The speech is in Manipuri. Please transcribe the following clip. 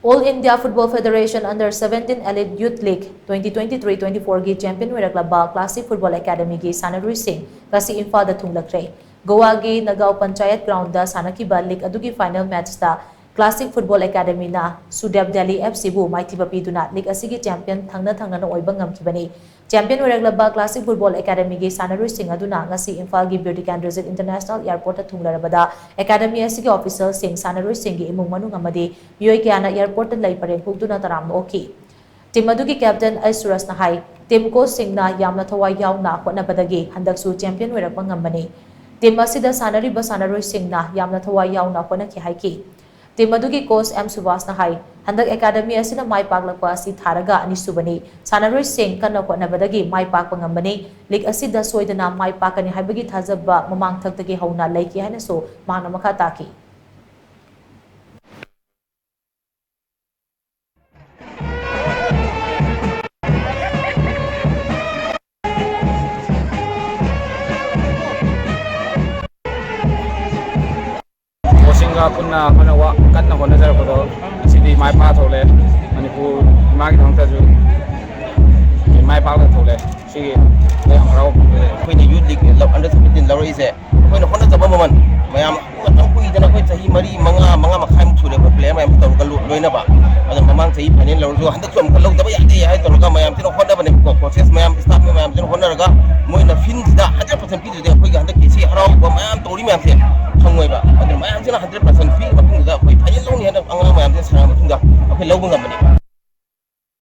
All India Football Federation Under 17 Elite Youth League 2023-24 gi champion Oiraklaba Classic Football Academy gi Sannaroi sing ngasi Imphal da thunglakhre. Goa gi Nagao Panchayat Ground da sanakiba league adugi final match da Classic Football Academy na Sudab Delhi FC bu maithiba piduna league asigi champion thangna na oiba ngamkhibani. Champion Oiraklaba Classic Football Academy gi Sannaroi sing aduna ngasi Imphal gi Beauty Candrasit International Airport ta thunglarabada Academy asigi official sing Sannaroi sing gi imung manung amadi miyoi kyana airport ta lai pareng hukduna taram okhi. Team adugi captain Aisuras na hai team coach sing na yamna thawai yauna hotnabadagi handaksu champion oirakpa ngambani. Team asida sanariba Sannaroi sing na yamna thawai yauna hotnaki haiki. Team adugi coach M Subhas na hai handak academy asina mai paglakpa asi tharaga ani subani Sannaroi sing kana hotnabadagi mai pakpa ngambani league asida soidana mai pakani haibagi thajaba mamang thaktagi hauna laiki haina so mahna makha taki. Punna mana wa kan na hona jar ko sidi mai pa thole Manipur ma ki thong ta ju mai pa la thole si le amrao khoi ni youth league lab under 17 lawri se khoi na hona jaba maman mayam ang kui dana khoi chahi mari manga makhai mu thule player mayam tor ka loina ba ada mamang chahi final lawr jo handak som ka lok daba ya de hai tor ka mayam tino hona ba ne ko process mayam staff mayam tino hona raga moi na fin da 100% pi de khoi ga handak kesi harau ba mayam tori mayam se thangoi ba ada mayam sina 100% fi ba tung da khoi final lawni handak anga mayam se sarang tung da khoi lawba ngam ba